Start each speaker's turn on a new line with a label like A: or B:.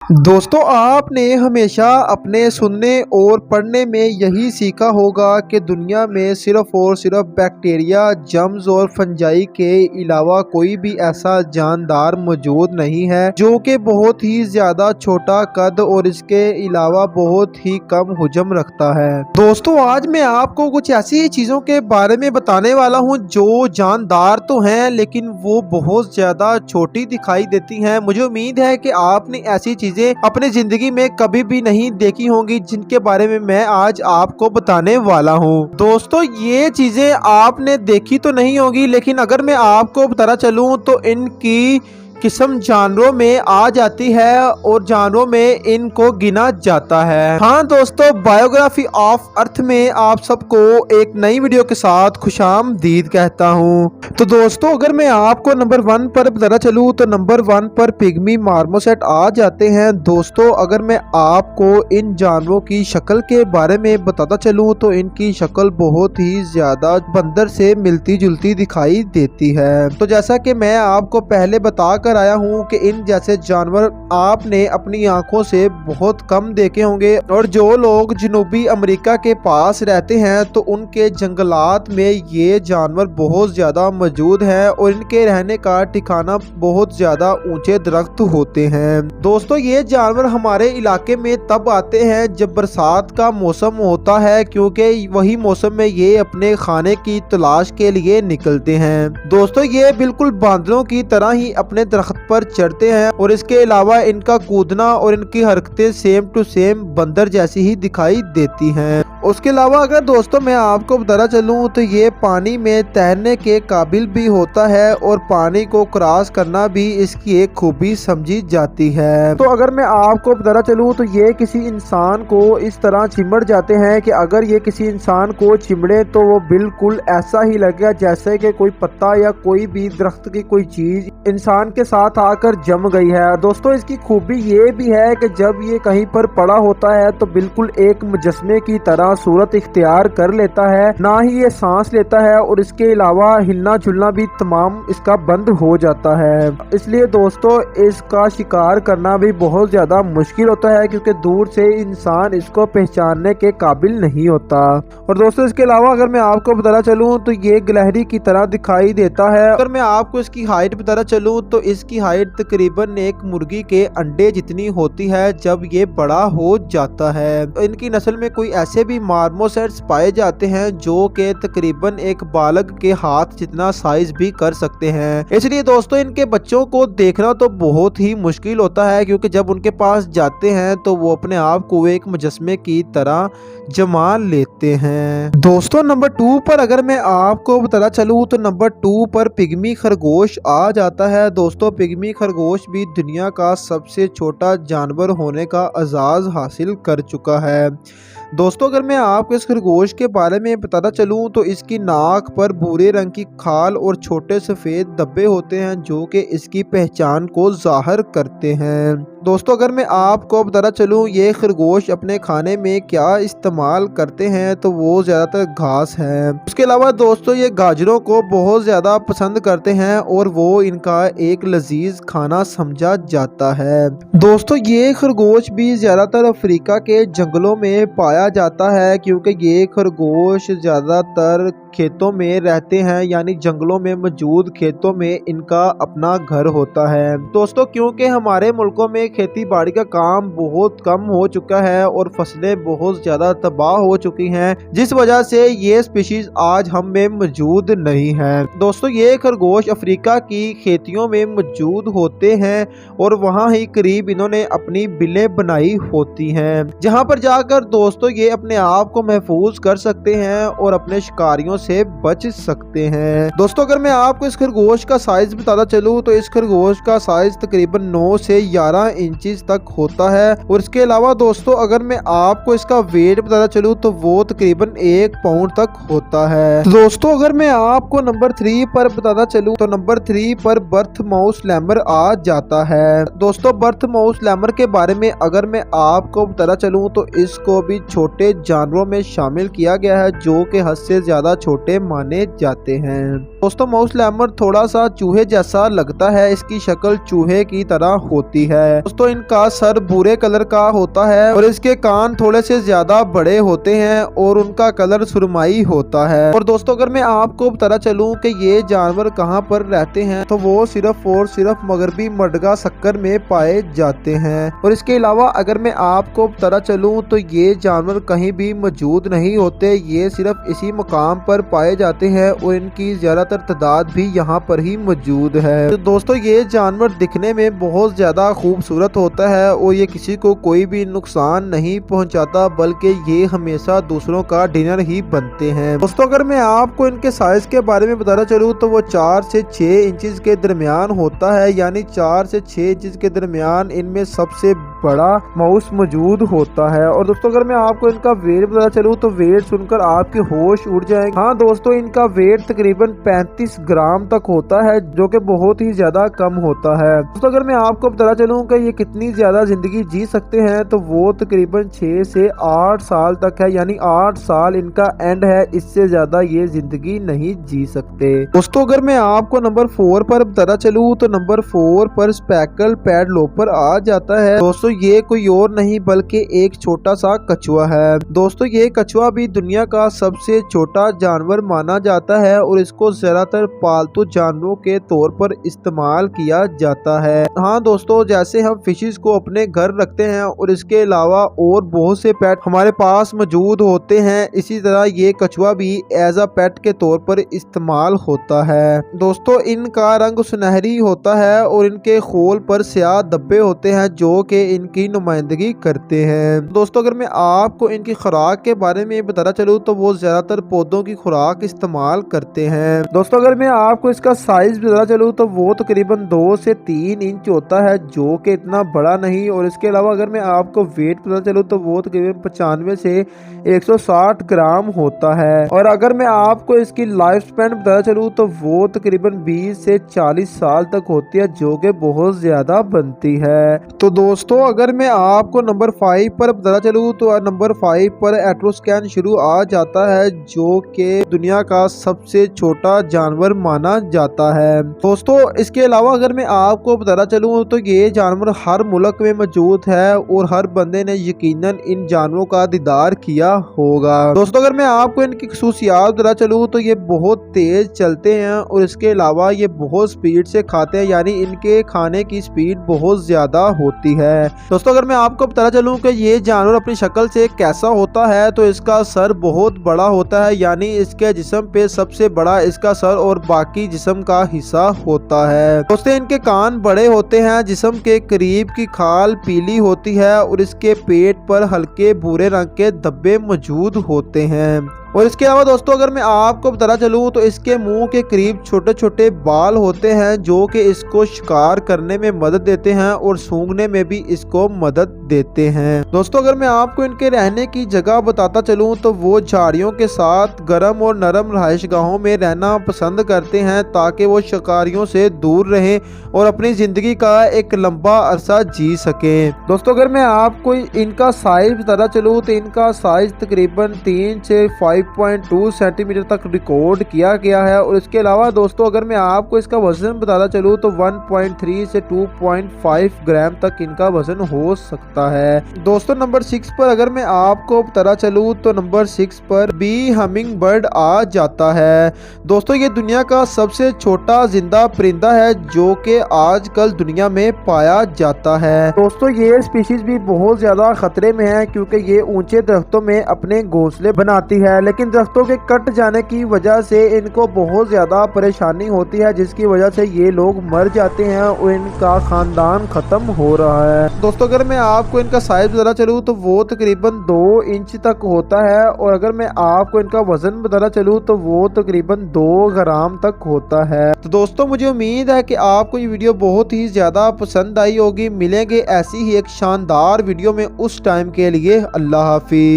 A: दोस्तों आपने हमेशा अपने सुनने और पढ़ने में यही सीखा होगा कि दुनिया में सिर्फ और सिर्फ बैक्टीरिया, जर्म्स और फंजाई के अलावा कोई भी ऐसा जानदार मौजूद नहीं है जो कि बहुत ही ज्यादा छोटा कद और इसके अलावा बहुत ही कम हुजम रखता है। दोस्तों आज मैं आपको कुछ ऐसी चीजों के बारे में बताने वाला हूं जो जानदार तो हैं लेकिन वो बहुत ज्यादा छोटी दिखाई देती हैं। मुझे उम्मीद है कि आपने ऐसी चीजें अपनी जिंदगी में कभी भी नहीं देखी होंगी जिनके बारे में मैं आज आपको बताने वाला हूं। दोस्तों ये चीजें आपने देखी तो नहीं होगी लेकिन अगर मैं आपको बताना चलूं तो इनकी किस्म जानवरों में आ जाती है और जानवरों में इनको गिना जाता है। हाँ दोस्तों, बायोग्राफी ऑफ अर्थ में आप सबको एक नई वीडियो के साथ खुशामदीद कहता हूँ। तो दोस्तों अगर मैं आपको नंबर 1 पर बताना चलूँ तो नंबर 1 पर पिग्मी मार्मोसेट आ जाते हैं। दोस्तों अगर मैं आपको इन जानवरों की शक्ल के बारे में बताता चलूँ तो इनकी शक्ल बहुत ही ज्यादा बंदर से मिलती जुलती दिखाई देती है। तो जैसा कि मैं आपको पहले बता आया हूं कि इन जैसे जानवर आपने अपनी आंखों से बहुत कम देखे होंगे और जो लोग जनूबी अमेरिका के पास रहते हैं तो उनके जंगलात में ये जानवर बहुत ज्यादा मौजूद हैं और इनके रहने का ठिकाना बहुत ज्यादा ऊंचे दरख्त होते हैं। दोस्तों ये जानवर हमारे इलाके में तब आते हैं जब बरसात का मौसम होता है क्योंकि वही मौसम में ये अपने खाने की तलाश के लिए निकलते हैं। दोस्तों ये बिल्कुल बांदरों की तरह ही अपने दरख्त पर चढ़ते हैं और इसके अलावा इनका कूदना और इनकी हरकतें सेम टू सेम बंदर जैसी ही दिखाई देती हैं। उसके अलावा अगर दोस्तों मैं आपको बताना चलूं तो ये पानी में तैरने के काबिल भी होता है और पानी को क्रॉस करना भी इसकी एक खूबी समझी जाती है। तो अगर मैं आपको बताना चलूं तो ये किसी इंसान को इस तरह चिमड़ जाते हैं कि अगर ये किसी इंसान को चिमड़े तो वो बिल्कुल ऐसा ही लगेगा जैसे कि कोई पत्ता या कोई भी दरख्त की कोई चीज इंसान के साथ आकर जम गई है। दोस्तों इसकी खूबी ये भी है कि जब ये कहीं पर पड़ा होता है तो बिल्कुल एक मुजस्मे की तरह सूरत इख्तियार कर लेता है, ना ही ये सांस लेता है और इसके अलावा हिलना झुलना भी तमाम इसका बंद हो जाता है। इसलिए दोस्तों इसका शिकार करना भी बहुत ज्यादा मुश्किल होता है क्योंकि दूर से इंसान इसको पहचानने के काबिल नहीं होता। और दोस्तों इसके अलावा अगर मैं आपको बताना चलूँ तो ये गिलहरी की तरह दिखाई देता है। अगर मैं आपको इसकी हाइट बताना चलूँ तो इसकी हाइट तकरीबन एक मुर्गी के अंडे जितनी होती है जब ये बड़ा हो जाता है। इनकी नस्ल में कोई ऐसे भी मार्मोसेट्स पाए जाते हैं जो कि तकरीबन एक बालक के हाथ जितना साइज भी कर सकते हैं। इसलिए दोस्तों इनके बच्चों को देखना तो बहुत ही मुश्किल होता है क्योंकि जब उनके पास जाते हैं तो वो अपने आप को एक मुजस्मे की तरह जमा लेते हैं। दोस्तों नंबर 2 पर अगर मैं आपको बताना चलूँ तो नंबर 2 पर पिग्मी खरगोश आ जाता है। दोस्तों पिग्मी खरगोश भी दुनिया का सबसे छोटा जानवर होने का एजाज़ हासिल कर चुका है। दोस्तों अगर मैं आपको इस खरगोश के बारे में बताना चलूँ तो इसकी नाक पर भूरे रंग की खाल और छोटे सफ़ेद धब्बे होते हैं जो कि इसकी पहचान को जाहिर करते हैं। दोस्तों अगर मैं आपको बताना चलूँ ये खरगोश अपने खाने में क्या इस्तेमाल करते हैं तो वो ज़्यादातर घास है। उसके अलावा दोस्तों ये गाजरों को बहुत ज़्यादा पसंद करते हैं और वो इनका एक लजीज खाना समझा जाता है। दोस्तों ये खरगोश भी ज़्यादातर अफ्रीका के जंगलों में पाया जाता है क्योंकि ये खरगोश ज़्यादातर खेतों में रहते हैं, यानी जंगलों में मौजूद खेतों में इनका अपना घर होता है। दोस्तों क्योंकि हमारे मुल्कों में खेती बाड़ी का काम बहुत कम हो चुका है और फसलें बहुत ज़्यादा तबाह हो चुकी हैं जिस वजह से ये स्पीशीज आज हम में मौजूद नहीं है। दोस्तों ये खरगोश अफ्रीका की खेतियों में मौजूद होते हैं और वहाँ ही करीब इन्होंने अपनी बिलें बनाई होती हैं जहाँ पर जाकर दोस्तों ये अपने आप को महफूज कर सकते हैं और अपने शिकारियों से बच सकते हैं। दोस्तों अगर मैं आपको इस खरगोश का साइज बताता चलूँ तो इस खरगोश का साइज तकरीबन 9 से 11 इंचेस तक होता है और इसके अलावा दोस्तों अगर मैं आपको इसका वेट बताता चलूँ तो वो तकरीबन 1 पाउंड तक होता है। दोस्तों अगर मैं आपको नंबर 3 पर बताता चलूँ तो नंबर 3 पर बर्थ माउस लैमर आ जाता है। दोस्तों बर्थ माउस लैमर के बारे में अगर मैं आपको बताता चलूँ तो इसको भी छोटे जानवरों में शामिल किया गया है जो कि हद से ज्यादा छोटे माने जाते हैं। दोस्तों माउस लैमर थोड़ा सा चूहे जैसा लगता है, इसकी शक्ल चूहे की तरह होती है। दोस्तों इनका सर भूरे कलर का होता है और इसके कान थोड़े से ज्यादा बड़े होते हैं और उनका कलर सुरमई होता है। और दोस्तों अगर मैं आपको बताना चलूं कि ये जानवर कहां पर रहते हैं तो वो सिर्फ और सिर्फ मगरबी मडगास्कर में पाए जाते हैं। और इसके अलावा अगर मैं आपको बताना चलूं तो ये जानवर कहीं भी मौजूद नहीं होते, ये सिर्फ इसी मुकाम पर पाए जाते हैं और इनकी ज्यादातर तादाद भी यहाँ पर ही मौजूद है। तो दोस्तों ये जानवर दिखने में बहुत ज्यादा खूबसूरत होता है और ये किसी को कोई भी नुकसान नहीं पहुंचाता, बल्कि ये हमेशा दूसरों का डिनर ही बनते हैं। दोस्तों अगर मैं आपको इनके साइज के बारे में बताना चलूँ तो वो 4 से 6 इंचेस के दरमियान होता है, यानी 4 से 6 इंचेस के दरमियान इनमें सबसे बड़ा माउस मौजूद होता है। और दोस्तों अगर मैं आपको इनका वेट बताना चलूँ तो वेट सुनकर आपके होश उड़ जाएंगे। हाँ दोस्तों इनका वेट तकरीबन 35 ग्राम तक होता है, जो कि बहुत ही ज्यादा कम होता है। दोस्तों अगर मैं आपको बताना चलूँ कि ये कितनी ज्यादा जिंदगी जी सकते हैं तो वो तकरीबन 6 से 8 साल तक है, यानी 8 साल इनका एंड है, इससे ज्यादा ये जिंदगी नहीं जी सकते। दोस्तों अगर मैं आपको नंबर 4 पर बताना चलूँ तो नंबर 4 पर स्पेकल पैडलोपर आ जाता है। दोस्तों ये कोई और नहीं बल्कि एक छोटा सा कछुआ है। दोस्तों ये कछुआ भी दुनिया का सबसे छोटा जानवर माना जाता है और इसको ज्यादातर पालतू जानवरों के तौर पर इस्तेमाल किया जाता है। हाँ दोस्तों जैसे हम फिशेस को अपने घर रखते हैं और इसके अलावा और बहुत से पेट हमारे पास मौजूद होते हैं, इसी तरह ये कछुआ भी एज अ पेट के तौर पर इस्तेमाल होता है। दोस्तों इनका रंग सुनहरी होता है और इनके खोल पर स्याह धब्बे होते हैं जो कि इनकी नुमाइंदगी करते हैं। दोस्तों अगर मैं आपको इनकी खुराक के बारे में बताना चलूँ तो वो ज्यादातर पौधों की खुराक इस्तेमाल करते हैं। दोस्तों अगर मैं आपको इसका साइज बताना चलूँ तो वो तकरीबन 2 से 3 इंच होता है, जो कि इतना बड़ा नहीं। और इसके अलावा अगर मैं आपको वेट पता चलूँ तो वो तकरीबन 95 से 160 ग्राम होता है। और अगर मैं आपको इसकी लाइफ स्पैन बताना चलूँ तो वो तकरीबन 20 से 40 साल तक होती है, जो कि बहुत ज्यादा बनती है। तो दोस्तों अगर मैं आपको नंबर 5 पर बताना चलूँ तो नंबर 5 पर एट्रोस्कैन शुरू आ जाता है, जो कि दुनिया का सबसे छोटा जानवर माना जाता है। दोस्तों इसके अलावा अगर मैं आपको बताना चलूँ तो ये जानवर हर मुल्क में मौजूद है और हर बंदे ने यकीनन इन जानवरों का दीदार किया होगा। दोस्तों अगर मैं आपको इनकी खसूसियात बताना चलूँ तो ये बहुत तेज चलते हैं और इसके अलावा ये बहुत स्पीड से खाते हैं, यानी इनके खाने की स्पीड बहुत ज्यादा होती है। दोस्तों अगर मैं आपको बताना चलूँ कि ये जानवर अपनी शक्ल से कैसा होता है तो इसका सर बहुत बड़ा होता है, यानी इसके जिस्म पे सबसे बड़ा इसका सर और बाकी जिस्म का हिस्सा होता है। दोस्तों इनके कान बड़े होते हैं, जिस्म के करीब की खाल पीली होती है और इसके पेट पर हल्के भूरे रंग के धब्बे मौजूद होते हैं। और इसके अलावा दोस्तों अगर मैं आपको बताना चलूँ तो इसके मुंह के करीब छोटे छोटे बाल होते हैं, जो कि इसको शिकार करने में मदद देते हैं और सूंघने में भी इसको मदद देते हैं। दोस्तों अगर मैं आपको इनके रहने की जगह बताता चलूँ तो वो झाड़ियों के साथ गर्म और नरम रहायशगाहों में रहना पसंद करते हैं, ताकि वो शिकारियों से दूर रहें और अपनी जिंदगी का एक लंबा अरसा जी सके। दोस्तों अगर मैं आपको इनका साइज बताना चलूँ तो इनका साइज तकरीबन 3 से 5.2 सेंटीमीटर तक रिकॉर्ड किया गया है। और इसके अलावा दोस्तों अगर मैं आपको इसका वजन बताना चलूँ तो 1.3 से 2.5 ग्राम तक इनका वजन हो सकता है। दोस्तों नंबर 6 पर अगर मैं आपको बताना चलूँ तो नंबर 6 पर बी हमिंग बर्ड आ जाता है। दोस्तों ये दुनिया का सबसे छोटा जिंदा परिंदा है, जो कि आजकल दुनिया में पाया जाता है। दोस्तों ये स्पीशीज भी बहुत ज्यादा खतरे में है, क्योंकि ये ऊंचे दरख्तों में अपने घोंसले बनाती है, लेकिन दरख्तों के कट जाने की वजह से इनको बहुत ज्यादा परेशानी होती है, जिसकी वजह से ये लोग मर जाते हैं और इनका खानदान खत्म हो रहा है। दोस्तों अगर मैं आपको इनका साइज बताना चलूँ तो वो तकरीबन 2 इंच तक होता है। और अगर मैं आपको इनका वजन बताना चलूँ तो वो तकरीबन 2 ग्राम तक होता है। तो दोस्तों मुझे उम्मीद है कि आपको ये वीडियो बहुत ही ज्यादा पसंद आई होगी। मिलेंगे ऐसी ही एक शानदार वीडियो में, उस टाइम के लिए अल्लाह हाफिज।